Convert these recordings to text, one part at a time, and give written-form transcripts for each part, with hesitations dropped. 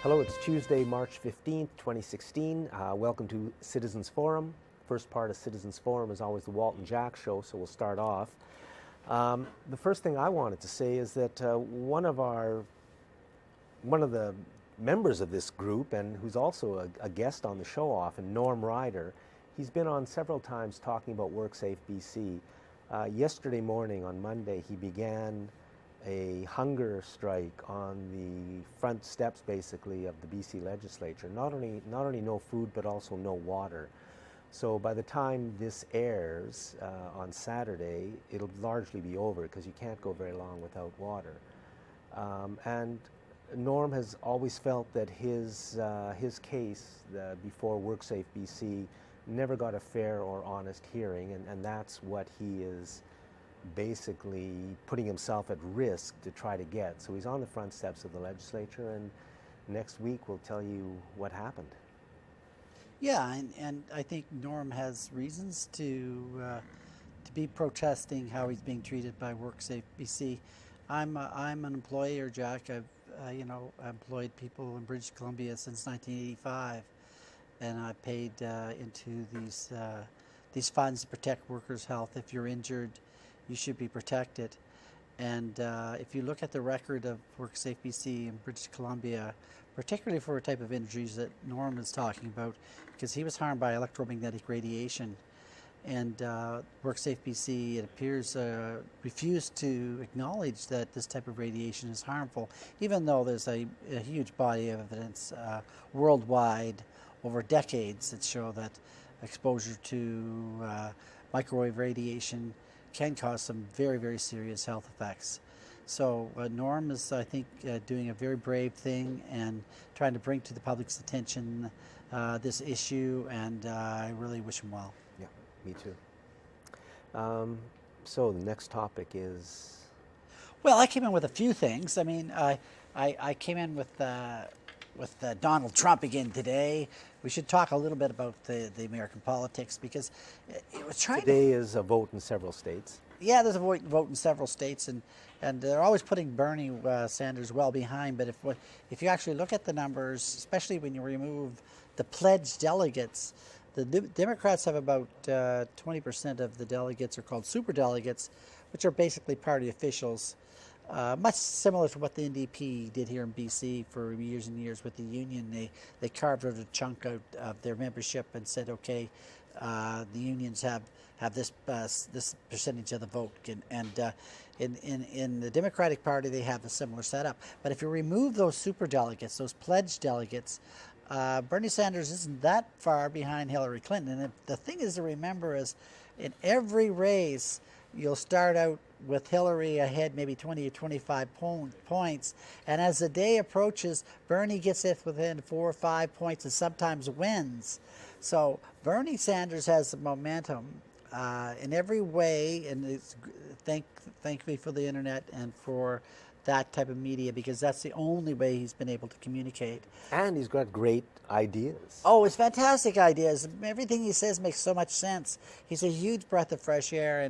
Hello, it's Tuesday, March 15th, 2016. Welcome to Citizens Forum. First part of Citizens Forum is always the Walt and Jack show, so we'll start off. The first thing I wanted to say is that one of the members of this group, and who's also a guest on the show often, Norm Ryder, he's been on several times talking about WorkSafeBC. Yesterday morning, on Monday, he began a hunger strike on the front steps, basically, of the BC legislature. Not only no food, but also no water. So by the time this airs on Saturday, it'll largely be over because you can't go very long without water. And Norm has always felt that his case before WorkSafeBC never got a fair or honest hearing, and that's what he is basically putting himself at risk to try to get. So he's on the front steps of the legislature, and next week we'll tell you what happened. Yeah, and I think Norm has reasons to be protesting how he's being treated by WorkSafeBC. I'm an employer, Jack. I've employed people in British Columbia since 1985, and I paid into these funds to protect workers' health. If you're injured, you should be protected. And if you look at the record of WorkSafeBC in British Columbia, particularly for a type of injuries that Norm is talking about, because he was harmed by electromagnetic radiation, and WorkSafeBC, it appears, refused to acknowledge that this type of radiation is harmful, even though there's a huge body of evidence worldwide over decades that show that exposure to microwave radiation can cause some very, very serious health effects. So Norm is, I think, doing a very brave thing and trying to bring to the public's attention this issue, and I really wish him well. Yeah, me too. So the next topic is... Well, I came in with a few things. I mean, I came in with Donald Trump again today. We should talk a little bit about the American politics, because it was trying. Today is a vote in several states. Yeah, there's a vote in several states, and they're always putting Bernie Sanders well behind. But if you actually look at the numbers, especially when you remove the pledged delegates, the Democrats have about 20% of the delegates are called superdelegates, which are basically party officials. Much similar to what the NDP did here in BC for years and years with the union. They carved out a chunk out of their membership and said, okay, the unions have this percentage of the vote. And in the Democratic Party, they have a similar setup. But if you remove those superdelegates, those pledged delegates, Bernie Sanders isn't that far behind Hillary Clinton. And the thing is to remember is, in every race, you'll start out with Hillary ahead maybe 20 or 25 points, and as the day approaches, Bernie gets it within 4 or 5 points and sometimes wins. So Bernie Sanders has the momentum in every way, and it's, thank me for the internet and for that type of media, because that's the only way he's been able to communicate. And he's got great ideas. Oh, it's fantastic ideas. Everything he says makes so much sense. He's a huge breath of fresh air,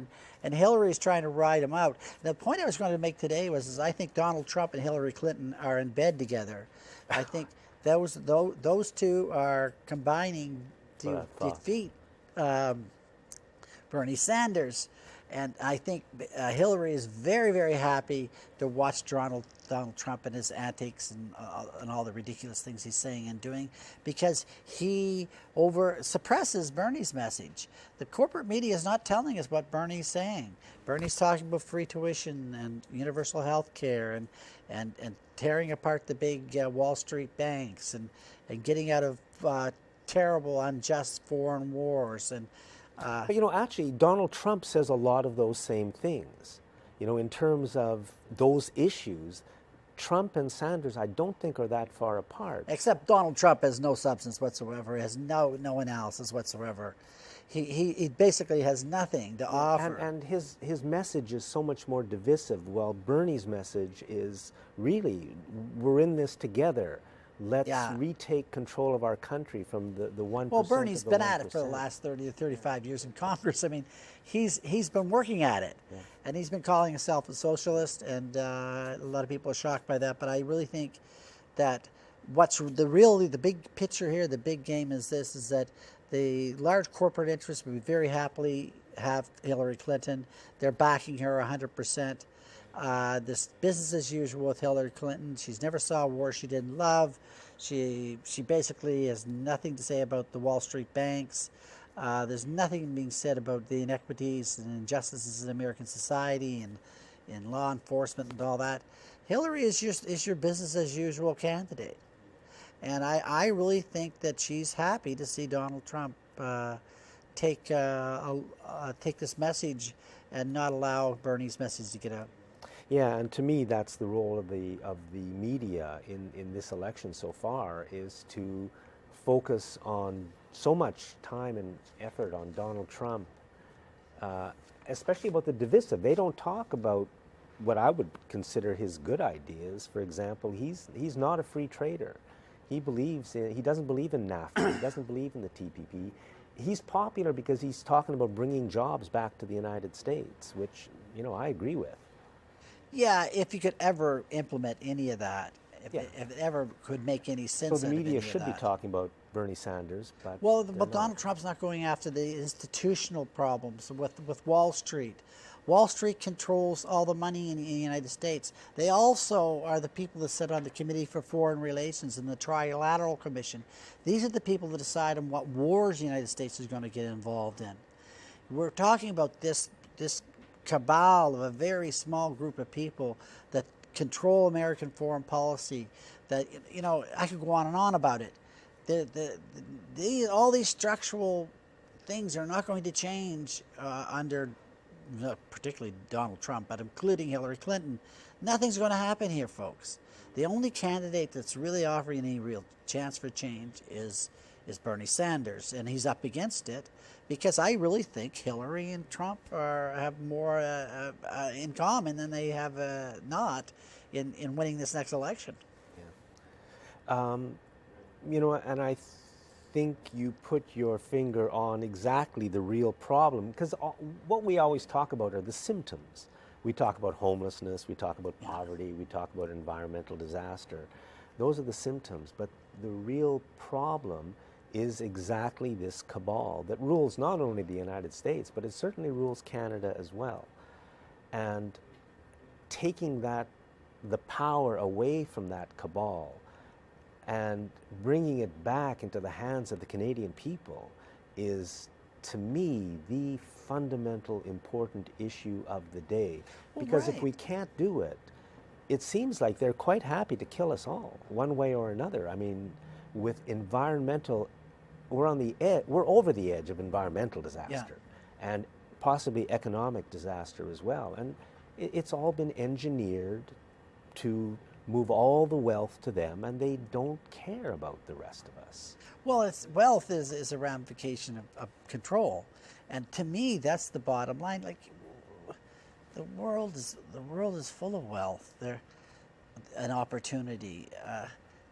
and Hillary's trying to ride him out. The point I was going to make today was I think Donald Trump and Hillary Clinton are in bed together. I think those two are combining to defeat Bernie Sanders. And I think Hillary is very, very happy to watch Donald Trump and his antics and all the ridiculous things he's saying and doing, because he suppresses Bernie's message. The corporate media is not telling us what Bernie's saying. Bernie's talking about free tuition and universal health care and tearing apart the big Wall Street banks and getting out of terrible, unjust foreign wars. But actually, Donald Trump says a lot of those same things. In terms of those issues, Trump and Sanders, I don't think, are that far apart. Except Donald Trump has no substance whatsoever, has no analysis whatsoever. He basically has nothing to offer. And his message is so much more divisive, while Bernie's message is really, we're in this together. Let's retake control of our country from the 1%. Well, Bernie's been at it for the last 30 to 35 years in Congress. I mean, he's been working at it, and he's been calling himself a socialist, and a lot of people are shocked by that. But I really think that what's the big picture here, the big game is this, is that the large corporate interests would very happily have Hillary Clinton. They're backing her 100%. This business as usual with Hillary Clinton. She's never saw a war she didn't love. She basically has nothing to say about the Wall Street banks. There's nothing being said about the inequities and injustices in American society and in law enforcement and all that. Hillary is your business as usual candidate. And I really think that she's happy to see Donald Trump take this message and not allow Bernie's message to get out. Yeah, and to me, that's the role of the media in this election so far, is to focus on so much time and effort on Donald Trump, especially about the divisive. They don't talk about what I would consider his good ideas. For example, he's not a free trader. He doesn't believe in NAFTA. He doesn't believe in the TPP. He's popular because he's talking about bringing jobs back to the United States, which, I agree with. Yeah, if you could ever implement any of that, if it ever could make any sense. So the media should be talking about Bernie Sanders, but Donald Trump's not going after the institutional problems with Wall Street. Wall Street controls all the money in the United States. They also are the people that sit on the Committee for Foreign Relations and the Trilateral Commission. These are the people that decide on what wars the United States is going to get involved in. We're talking about this cabal of a very small group of people that control American foreign policy. That, I could go on and on about it. All these structural things are not going to change under particularly Donald Trump, but including Hillary Clinton. Nothing's going to happen here, folks. The only candidate that's really offering any real chance for change is Bernie Sanders, and he's up against it because I really think Hillary and Trump have more in common than they have not in winning this next election. Yeah. And I think you put your finger on exactly the real problem, because what we always talk about are the symptoms. We talk about homelessness, we talk about poverty, we talk about environmental disaster. Those are the symptoms, but the real problem is exactly this cabal that rules not only the United States, but it certainly rules Canada as well. And taking the power away from that cabal and bringing it back into the hands of the Canadian people is, to me, the fundamental important issue of the day. Because if we can't do it, it seems like they're quite happy to kill us all, one way or another. I mean, with environmental, we're over the edge of environmental disaster and possibly economic disaster as well. And it's all been engineered to move all the wealth to them, and they don't care about the rest of us. Well, wealth is a ramification of control, and to me, that's the bottom line. Like, the world is full of wealth. An opportunity.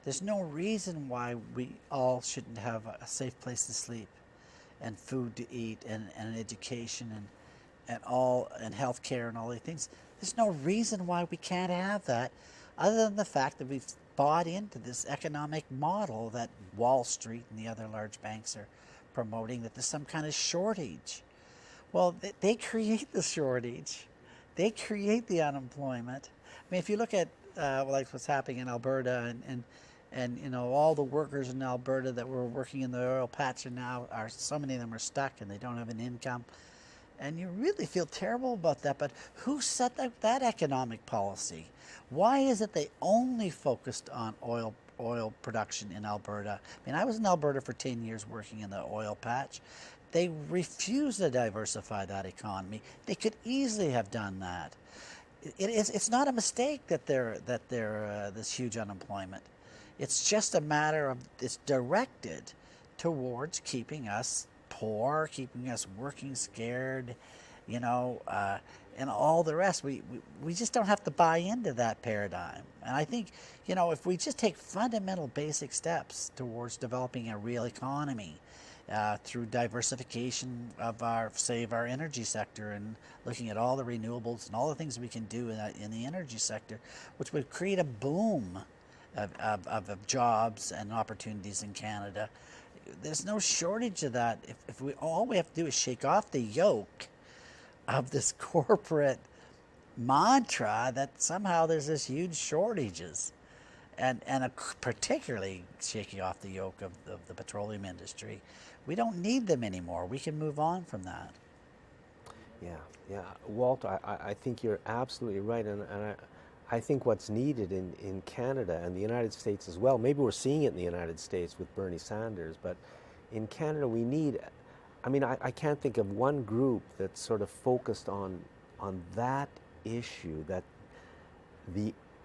There's no reason why we all shouldn't have a safe place to sleep, and food to eat, and an education, and health care, and all these things. There's no reason why we can't have that, other than the fact that we've bought into this economic model that Wall Street and the other large banks are promoting, that there's some kind of shortage. Well, they create the shortage. They create the unemployment. I mean, if you look at like what's happening in Alberta and all the workers in Alberta that were working in the oil patch and now so many of them are stuck and they don't have an income. And you really feel terrible about that, but who set that economic policy? Why is it they only focused on oil production in Alberta? I mean, I was in Alberta for 10 years working in the oil patch. They refused to diversify that economy. They could easily have done that. It's not a mistake that they're this huge unemployment. It's just a matter of it's directed towards keeping us poor, keeping us working scared, and all the rest. We just don't have to buy into that paradigm. And I think, if we just take fundamental basic steps towards developing a real economy through diversification of our energy sector and looking at all the renewables and all the things we can do in the energy sector, which would create a boom of jobs and opportunities in Canada. There's no shortage of that. If we all we have to do is shake off the yoke of this corporate mantra that somehow there's this huge shortages, and particularly shaking off the yoke of the petroleum industry. We don't need them anymore. We can move on from that. Yeah, Walt, I think you're absolutely right, and I think what's needed in Canada and the United States as well, maybe we're seeing it in the United States with Bernie Sanders, but in Canada we need, I can't think of one group that's sort of focused on that issue, that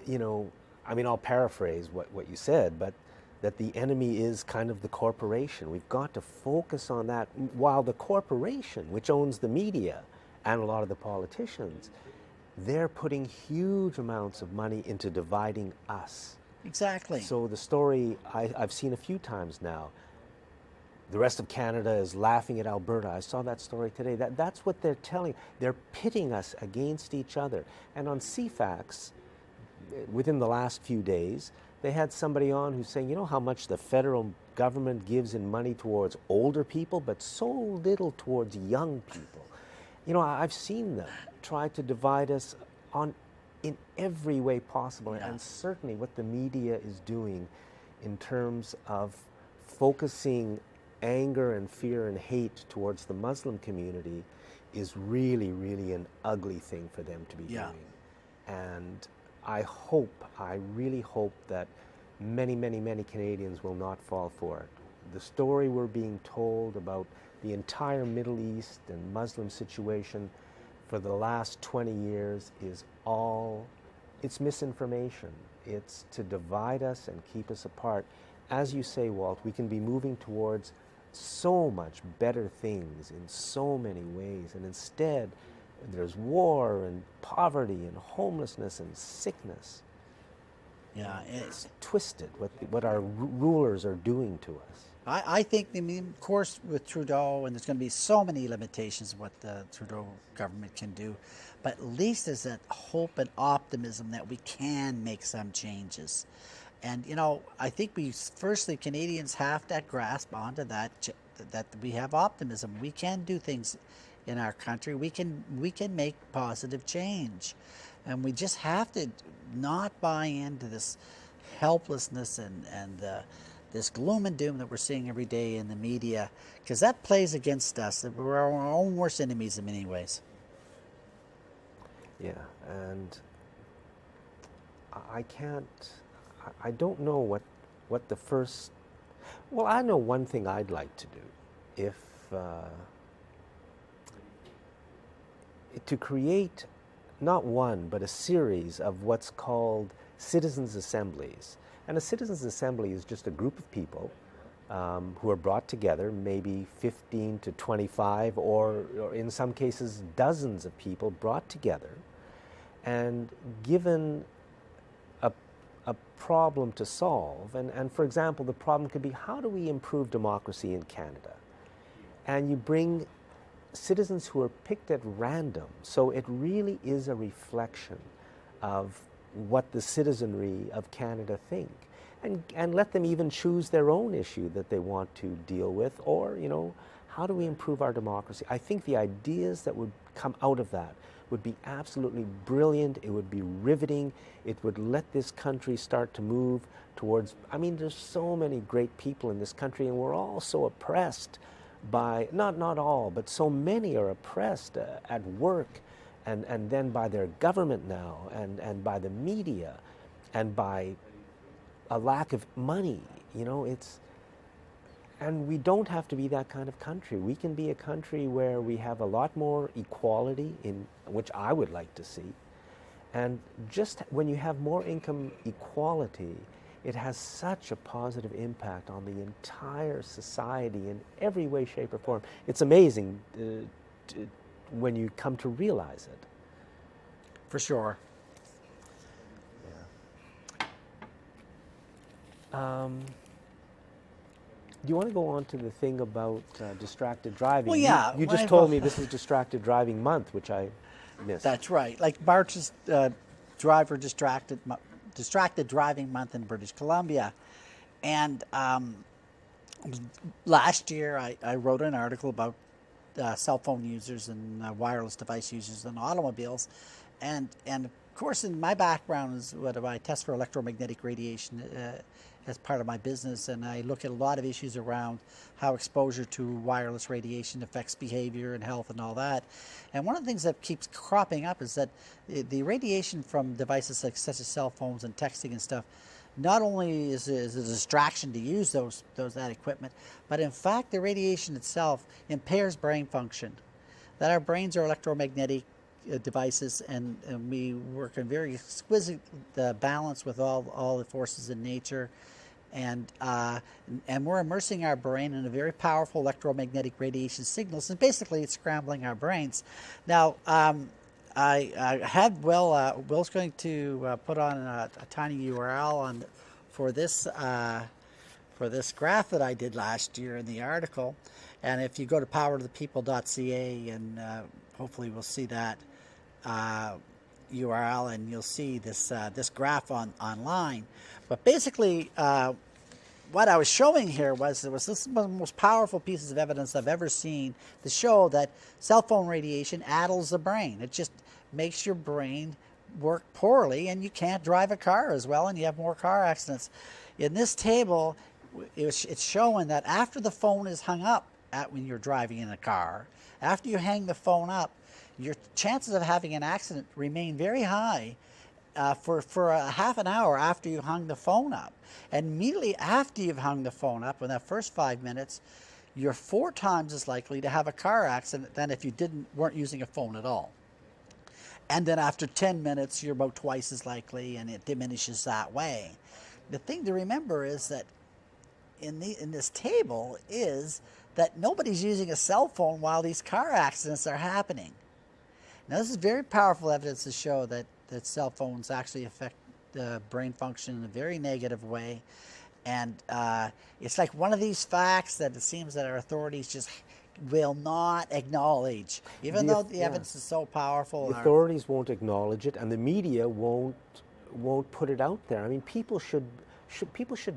I'll paraphrase what you said, but that the enemy is kind of the corporation. We've got to focus on that, while the corporation, which owns the media and a lot of the politicians, they're putting huge amounts of money into dividing us. Exactly. So the story I've seen a few times now, the rest of Canada is laughing at Alberta. I saw that story today. That's what they're telling. They're pitting us against each other. And on CFAX, within the last few days, they had somebody on who's saying, you know how much the federal government gives in money towards older people, but so little towards young people. I've seen them try to divide us in every way possible, and certainly what the media is doing in terms of focusing anger and fear and hate towards the Muslim community is really, really an ugly thing for them to be doing. And I really hope that many, many, many Canadians will not fall for it. The story we're being told about the entire Middle East and Muslim situation for the last 20 years is it's misinformation. It's to divide us and keep us apart. As you say, Walt, we can be moving towards so much better things in so many ways, and instead there's war and poverty and homelessness and sickness. Yeah, it's twisted what our rulers are doing to us. I think, of course, with Trudeau, and there's going to be so many limitations of what the Trudeau government can do, but at least there's that hope and optimism that we can make some changes. And, I think Canadians have to grasp onto that we have optimism. We can do things in our country. We can make positive change. And we just have to not buy into this helplessness and this gloom and doom that we're seeing every day in the media, because that plays against us. We're our own worst enemies in many ways. Yeah, and I don't know what the first, well, I know one thing I'd like to do, to create not one, but a series of what's called citizens' assemblies. And a citizens' assembly is just a group of people who are brought together, maybe 15 to 25, or in some cases dozens of people brought together and given a problem to solve. And for example, the problem could be, how do we improve democracy in Canada? And you bring citizens who are picked at random, so it really is a reflection of what the citizenry of Canada think, and let them even choose their own issue that they want to deal with, or how do we improve our democracy? I think the ideas that would come out of that would be absolutely brilliant. It would be riveting. It would let this country start to move towards, there's so many great people in this country, and we're all so oppressed by, not all, but so many are oppressed at work, and then by their government now, and by the media, and by a lack of money. And we don't have to be that kind of country. We can be a country where we have a lot more equality, which I would like to see. And just when you have more income equality, it has such a positive impact on the entire society in every way, shape, or form. It's amazing when you come to realize it. For sure. Yeah. Do you want to go on to the thing about distracted driving? Well, yeah. You just told me this is Distracted Driving Month, which I missed. That's right. Like March's driver distracted Distracted Driving Month in British Columbia. And last year I wrote an article about cell phone users and wireless device users in automobiles. And of course, in my background is what I test for electromagnetic radiation as part of my business, and I look at a lot of issues around how exposure to wireless radiation affects behavior and health and all that. And one of the things that keeps cropping up is that the radiation from devices like such as cell phones and texting and stuff not only is a distraction to use that equipment, but in fact the radiation itself impairs brain function. That our brains are electromagnetic devices, and we work in very exquisite balance with all the forces in nature, and we're immersing our brain in a very powerful electromagnetic radiation signals, and basically it's scrambling our brains. Now, I had Will's going to put on a tiny URL for this graph that I did last year in the article, and if you go to powertothepeople.ca, and hopefully we'll see that URL, and you'll see this graph online. But basically, what I was showing here was this is one of the most powerful pieces of evidence I've ever seen to show that cell phone radiation addles the brain. It just makes your brain work poorly, and you can't drive a car as well, and you have more car accidents. In this table, it's showing that after the phone is hung up when you're driving in a car, after you hang the phone up, your chances of having an accident remain very high for a half an hour after you hung the phone up. And immediately after you've hung the phone up, in that first 5 minutes, you're 4 times as likely to have a car accident than if you weren't using a phone at all. And then after 10 minutes, you're about twice as likely, and it diminishes that way. The thing to remember is that in this table is that nobody's using a cell phone while these car accidents are happening. Now, this is very powerful evidence to show that cell phones actually affect brain function in a very negative way. And it's like one of these facts that it seems that our authorities just will not acknowledge, even though the evidence is so powerful. The authorities won't acknowledge it, and the media won't put it out there. I mean, people should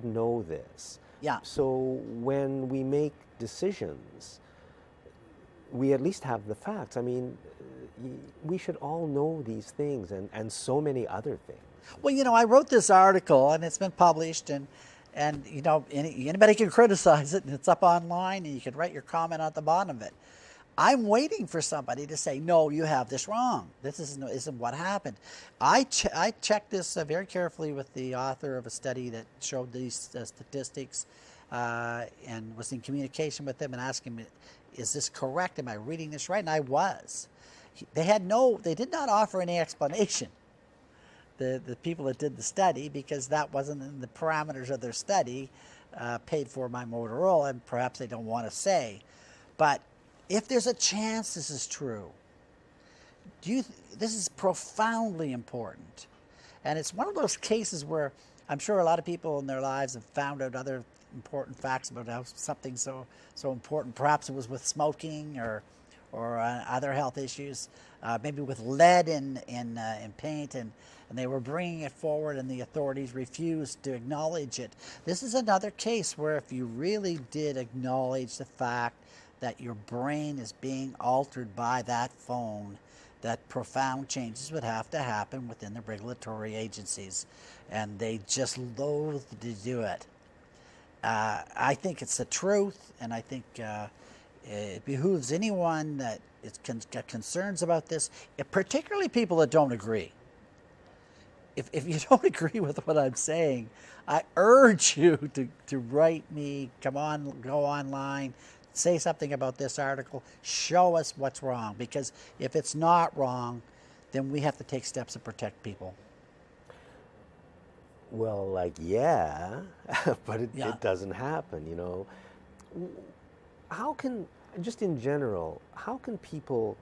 know this. Yeah. So when we make decisions, we at least have the facts. I mean, we should all know these things and so many other things. Well, you know, I wrote this article, and it's been published, and you know, anybody can criticize it, and it's up online, and you can write your comment at the bottom of it. I'm waiting for somebody to say, no, you have this wrong. This isn't what happened. I checked this very carefully with the author of a study that showed these statistics, and was in communication with them and asked him, is this correct? Am I reading this right? And I was. They did not offer any explanation, the people that did the study, because that wasn't in the parameters of their study, paid for by Motorola, and perhaps they don't want to say. But if there's a chance this is true, this is profoundly important. And it's one of those cases where I'm sure a lot of people in their lives have found out other important facts about how something so important. Perhaps it was with smoking or other health issues, maybe with lead in paint, and they were bringing it forward, and the authorities refused to acknowledge it. This is another case where if you really did acknowledge the fact that your brain is being altered by that phone, that profound changes would have to happen within the regulatory agencies, and they just loathe to do it. I think it's the truth, and I think it behooves anyone that got concerns about this, particularly people that don't agree. If you don't agree with what I'm saying, I urge you to write me, go online, say something about this article, show us what's wrong, because if it's not wrong, then we have to take steps to protect people. Well, like, yeah, but it doesn't happen, you know. How can, just in general, how can people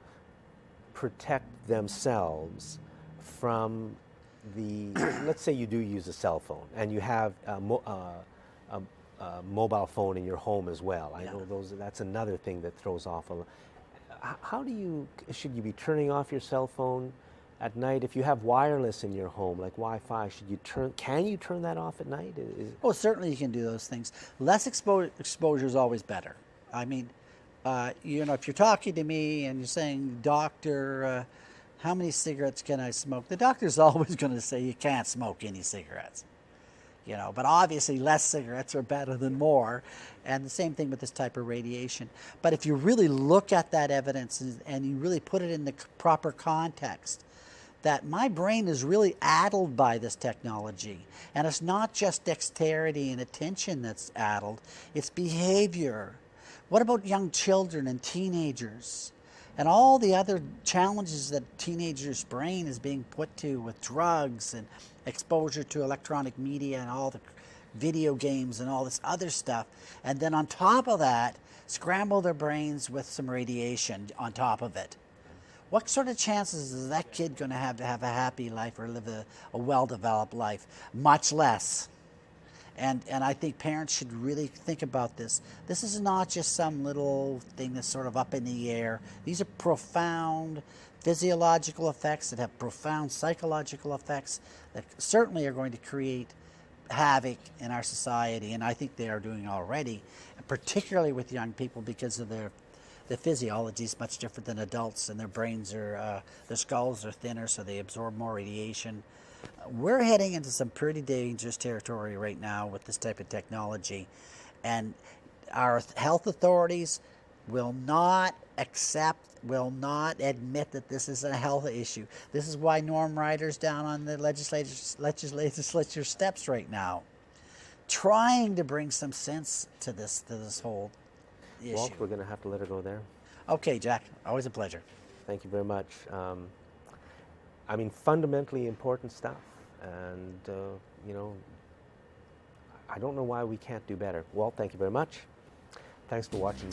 protect themselves from let's say you do use a cell phone and you have a mobile phone in your home as well. I know that's another thing that throws off should you be turning off your cell phone at night, if you have wireless in your home, like Wi-Fi, can you turn that off at night? Oh, certainly you can do those things. Less exposure is always better. I mean, you know, if you're talking to me and you're saying, doctor, how many cigarettes can I smoke? The doctor's always going to say you can't smoke any cigarettes. You know, but obviously less cigarettes are better than more, and the same thing with this type of radiation. But if you really look at that evidence and you really put it in the proper context, that my brain is really addled by this technology, and it's not just dexterity and attention that's addled, it's behavior. What about young children and teenagers? And all the other challenges that teenagers' brain is being put to with drugs and exposure to electronic media and all the video games and all this other stuff. And then on top of that, scramble their brains with some radiation on top of it. What sort of chances is that kid going to have a happy life or live a well-developed life? Much less. And I think parents should really think about this. This is not just some little thing that's sort of up in the air. These are profound physiological effects that have profound psychological effects that certainly are going to create havoc in our society, and I think they are doing already, particularly with young people because of their physiology is much different than adults, and their brains are, their skulls are thinner, so they absorb more radiation. We're heading into some pretty dangerous territory right now with this type of technology, and our health authorities will not admit that this is a health issue. This is why Norm Ryder's down on the legislature steps right now, trying to bring some sense to this whole issue. Walt, we're going to have to let her go there. Okay, Jack, always a pleasure. Thank you very much. I mean, fundamentally important stuff, and you know, I don't know why we can't do better. Walt, thank you very much. Thanks for watching.